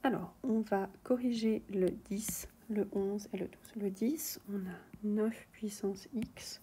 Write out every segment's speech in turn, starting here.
Alors, on va corriger le 10, le 11 et le 12. Le 10, on a 9 puissance x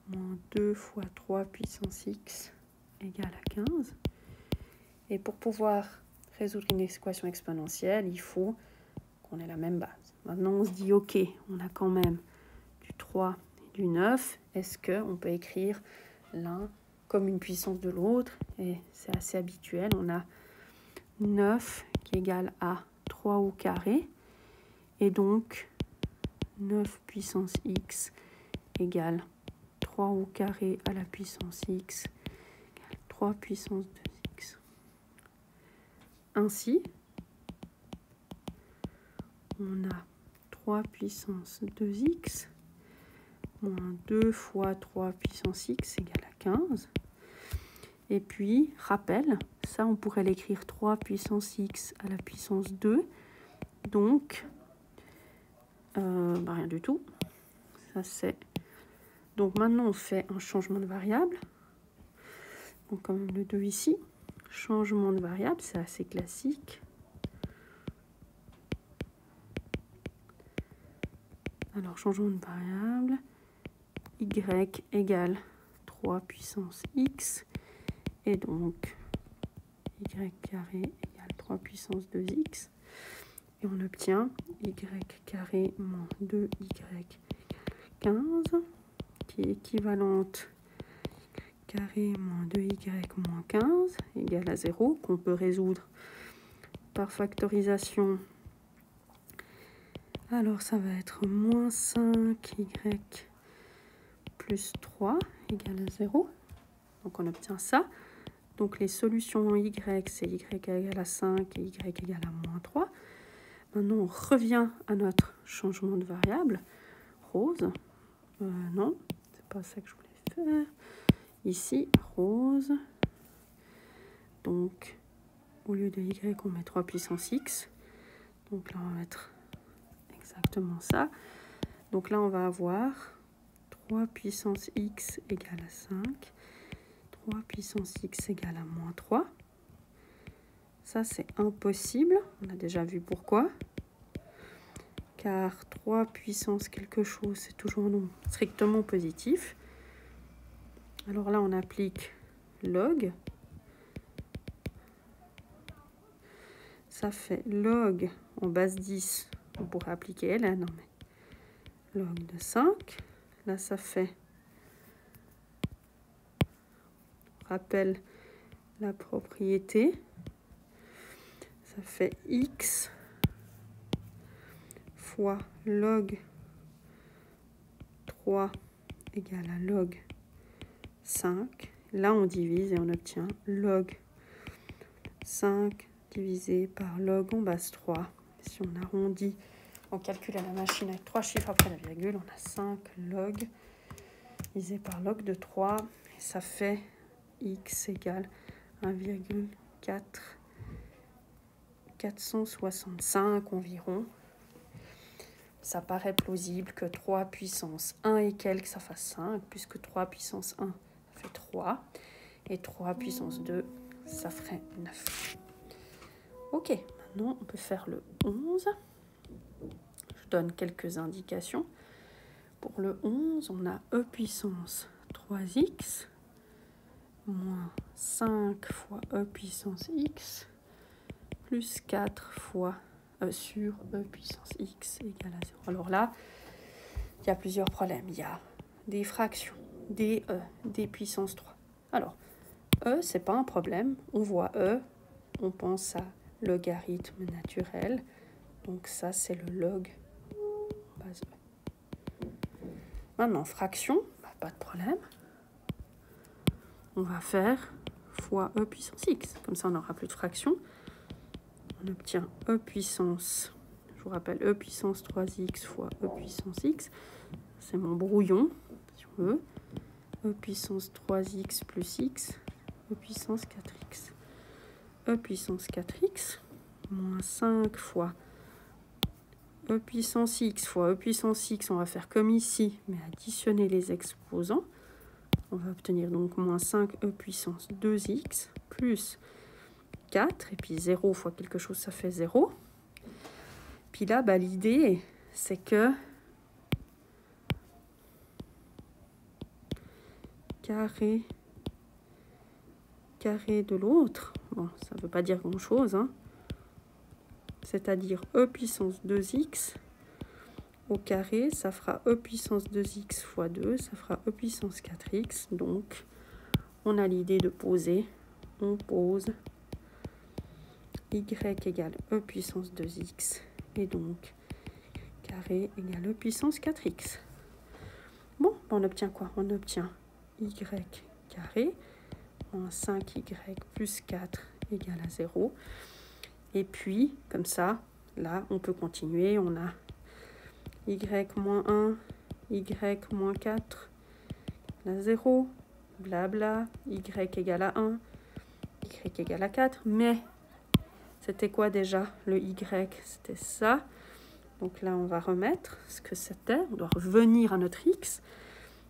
moins 2 fois 3 puissance x égale à 15. Et pour pouvoir résoudre une équation exponentielle, il faut qu'on ait la même base. Maintenant, on se dit, ok, on a quand même du 3 et du 9. Est-ce qu'on peut écrire l'un comme une puissance de l'autre? Et c'est assez habituel. On a 9 qui est égal à 3 au carré. Et donc, 9 puissance x égale 3 au carré à la puissance x égale 3 puissance 2x. Ainsi, on a 3 puissance 2x moins 2 fois 3 puissance x égale à 15. Et puis, rappel, ça on pourrait l'écrire 3 puissance x à la puissance 2. Donc, rien du tout. Ça c'est... Donc maintenant on fait un changement de variable. Donc comme le 2 ici. Changement de variable, c'est assez classique. Alors changement de variable. Y égale 3 puissance x. Et donc, y carré égale 3 puissance 2x. Et on obtient y carré moins 2y égale 15, qui est équivalente y carré moins 2y moins 15 égale à 0, qu'on peut résoudre par factorisation. Alors, ça va être moins 5y plus 3 égale à 0. Donc, on obtient ça. Donc, les solutions y, c'est y égale à 5 et y égale à moins 3. Maintenant, on revient à notre changement de variable. Rose. Non, c'est pas ça que je voulais faire. Ici, rose. Donc, au lieu de y, on met 3 puissance x. Donc là, on va mettre exactement ça. Donc là, on va avoir 3 puissance x égale à 5. 3 puissance x égale à moins 3. Ça, c'est impossible. On a déjà vu pourquoi. Car 3 puissance quelque chose, c'est toujours non strictement positif. Alors là, on applique log. Ça fait log en base 10. On pourrait appliquer ln. Non, mais log de 5. Là, ça fait... Rappelle la propriété. Ça fait x fois log 3 égale à log 5. Là, on divise et on obtient log 5 divisé par log en base 3. Si on arrondit, on calcule à la machine avec 3 chiffres après la virgule, on a 5 log divisé par log de 3. Et ça fait x égale 1,465 environ. Ça paraît plausible que 3 puissance 1 et quelques, ça fasse 5, puisque 3 puissance 1, ça fait 3. Et 3 puissance 2, ça ferait 9. Ok, maintenant on peut faire le 11. Je donne quelques indications. Pour le 11, on a e puissance 3x moins 5 fois e puissance x plus 4 fois sur e puissance x égale à 0. Alors là, il y a plusieurs problèmes. Il y a des fractions, des e, des puissances 3. Alors, e, c'est pas un problème. On voit e, on pense à logarithme naturel. Donc ça, c'est le log base e. Maintenant, fraction, pas de problème. On va faire fois e puissance x. Comme ça, on n'aura plus de fraction. On obtient e puissance, je vous rappelle, e puissance 3x fois e puissance x. C'est mon brouillon, si on veut. E puissance 3x plus x, e puissance 4x. E puissance 4x, moins 5 fois e puissance x fois e puissance x. On va faire comme ici, mais additionner les exposants. On va obtenir donc moins 5 e puissance 2x plus 4. Et puis 0 fois quelque chose, ça fait 0. Puis là, bah, l'idée, c'est que carré de l'autre, bon, ça ne veut pas dire grand-chose, hein, c'est-à-dire e puissance 2x au carré, ça fera e puissance 2x fois 2, ça fera e puissance 4x. Donc, on a l'idée de poser, on pose y égale e puissance 2x, et donc carré égale e puissance 4x. Bon, on obtient quoi? On obtient y carré moins 5y plus 4 égale à 0. Et puis, comme ça, là, on peut continuer. On a y moins 1, y moins 4 égale à 0, blabla, y égale à 1, y égale à 4. Mais, c'était quoi déjà le y? C'était ça. Donc là, on va remettre ce que c'était. On doit revenir à notre x.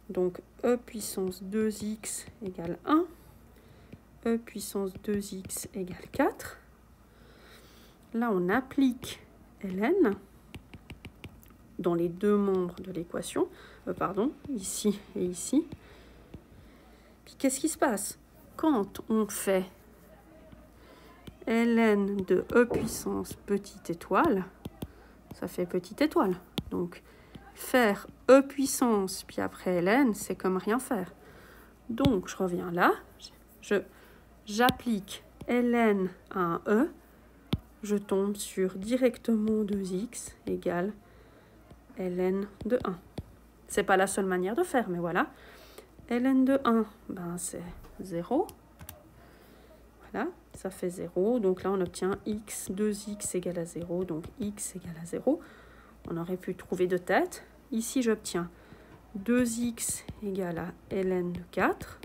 Donc, e puissance 2x égale 1. E puissance 2x égale 4. Là, on applique ln dans les deux membres de l'équation. Ici et ici. Puis, qu'est-ce qui se passe? Quand on fait ln de e puissance petite étoile, ça fait petite étoile. Donc, faire e puissance, puis après ln, c'est comme rien faire. Donc, je reviens là. J'applique ln à un e. Je tombe sur directement 2x égale ln de 1. C'est pas la seule manière de faire, mais voilà. ln de 1, ben c'est 0. Voilà, ça fait 0. Donc là, on obtient x, 2x égale à 0. Donc x égale à 0. On aurait pu trouver de tête. Ici, j'obtiens 2x égale à ln de 4.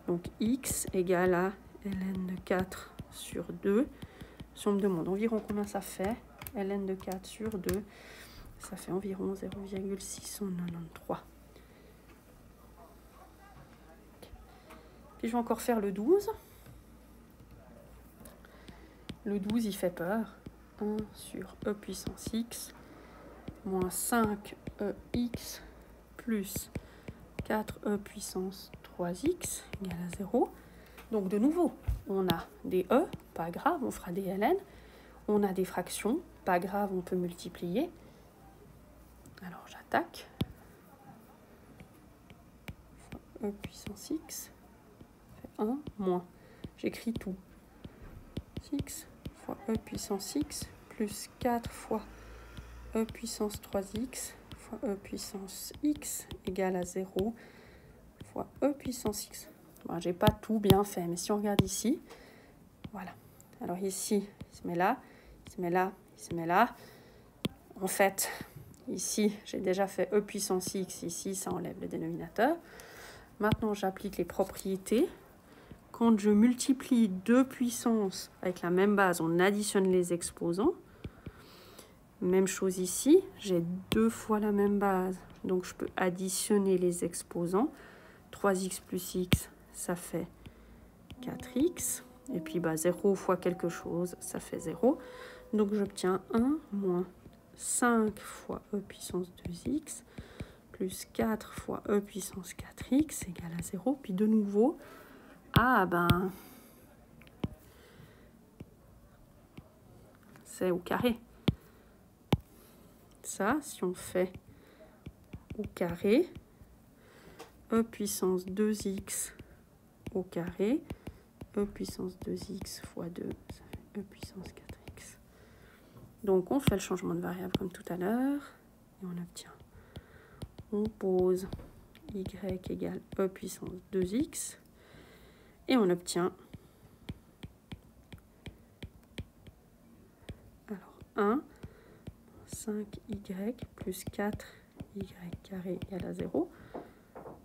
Donc x égale à ln de 4 sur 2. Si on me demande environ combien ça fait, ln de 4 sur 2, ça fait environ 0,693. Puis je vais encore faire le 12. Le 12, il fait peur. 1 sur e puissance x moins 5ex plus 4e puissance 3x égale à 0. Donc de nouveau, on a des e, pas grave, on fera des ln. On a des fractions, pas grave, on peut multiplier. Alors j'attaque. E puissance x fait 1 moins. J'écris tout. x fois e puissance x plus 4 fois e puissance 3x fois e puissance x égale à 0 fois e puissance x. Bon, j'ai pas tout bien fait, mais si on regarde ici, voilà. Alors ici, il se met là, il se met là, il se met là. En fait, ici, j'ai déjà fait e puissance x, ici, ça enlève le dénominateur. Maintenant, j'applique les propriétés. Quand je multiplie deux puissances avec la même base, on additionne les exposants. Même chose ici, j'ai 2 fois la même base, donc je peux additionner les exposants. 3x plus x, ça fait 4x. Et puis 0 fois quelque chose, ça fait 0. Donc j'obtiens 1 moins 5 fois e puissance 2x plus 4 fois e puissance 4x égale à 0. Puis de nouveau, c'est au carré. Ça, si on fait au carré, e puissance 2x au carré, e puissance 2x fois 2, ça fait e puissance 4x. Donc, on fait le changement de variable comme tout à l'heure, et on obtient. On pose y égale e puissance 2x, et on obtient, alors 1, 5y plus 4y carré égale à 0.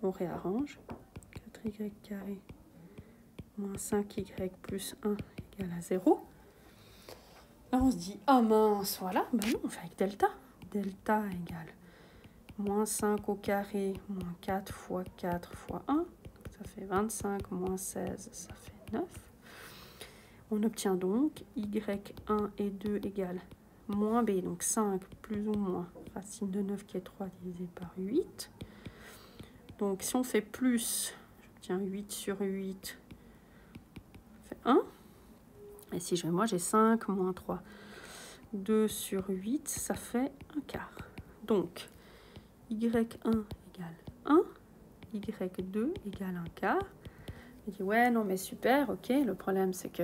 On réarrange. 4y carré moins 5y plus 1 égale à 0. Là, on se dit, ah mince, voilà. Ben non, on fait avec delta. Delta égale moins 5 au carré moins 4 fois 4 fois 1. Ça fait 25 moins 16, ça fait 9. On obtient donc y1 et 2 égale moins b, donc 5 plus ou moins racine de 9 qui est 3 divisé par 8. Donc si on fait plus, j'obtiens 8 sur 8, ça fait 1. Et si je fais moi, j'ai 5 moins 3. 2 sur 8, ça fait un quart. Donc, y1 égale 1, y2 égale un quart. Je dis, ouais, non, mais super, ok. Le problème, c'est que,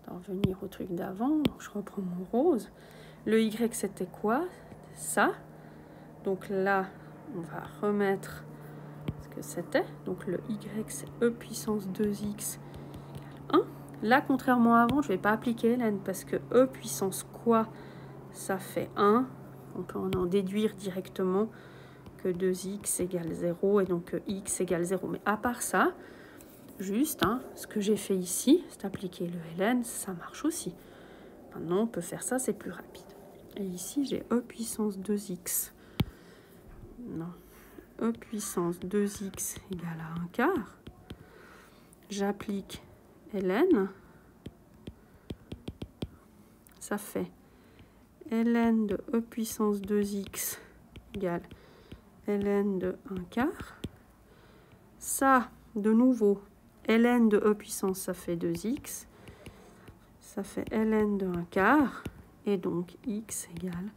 d'en revenir au truc d'avant, donc je reprends mon rose. Le y, c'était quoi? Ça. Donc là, on va remettre ce que c'était. Donc le y, c'est e puissance 2x égale 1. Là, contrairement à avant, je ne vais pas appliquer ln parce que e puissance quoi, ça fait 1. On peut en déduire directement que 2x égale 0 et donc que x égale 0. Mais à part ça, juste, ce que j'ai fait ici, c'est appliquer le ln, ça marche aussi. Maintenant, on peut faire ça, c'est plus rapide. Et ici, j'ai e puissance 2x. Non. E puissance 2x égale à 1 quart. J'applique ln. Ça fait ln de e puissance 2x égale ln de 1 quart. Ça, de nouveau, ln de e puissance, ça fait 2x. Ça fait ln de 1 quart. Et donc, x égale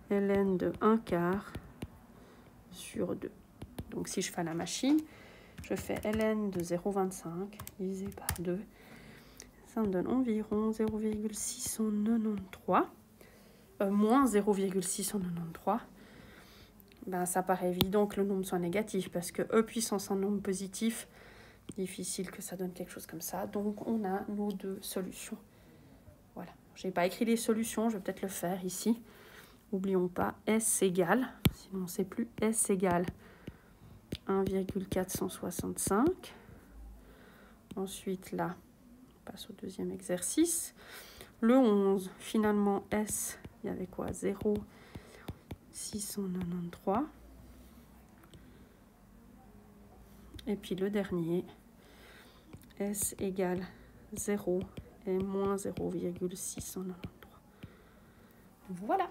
ln de 1 quart sur 2. Donc, si je fais la machine, je fais ln de 0,25 divisé par 2. Ça me donne environ 0,693. Moins 0,693. Ben, ça paraît évident que le nombre soit négatif parce que e puissance en nombre positif, difficile que ça donne quelque chose comme ça. Donc, on a nos deux solutions. Voilà. Je n'ai pas écrit les solutions, je vais peut-être le faire ici. N'oublions pas S égale, sinon c'est plus S égale 1,465. Ensuite, là, on passe au deuxième exercice. Le 11, finalement, S, il y avait quoi? 0,693. Et puis le dernier, S égale 0 et moins 0,693. Voilà.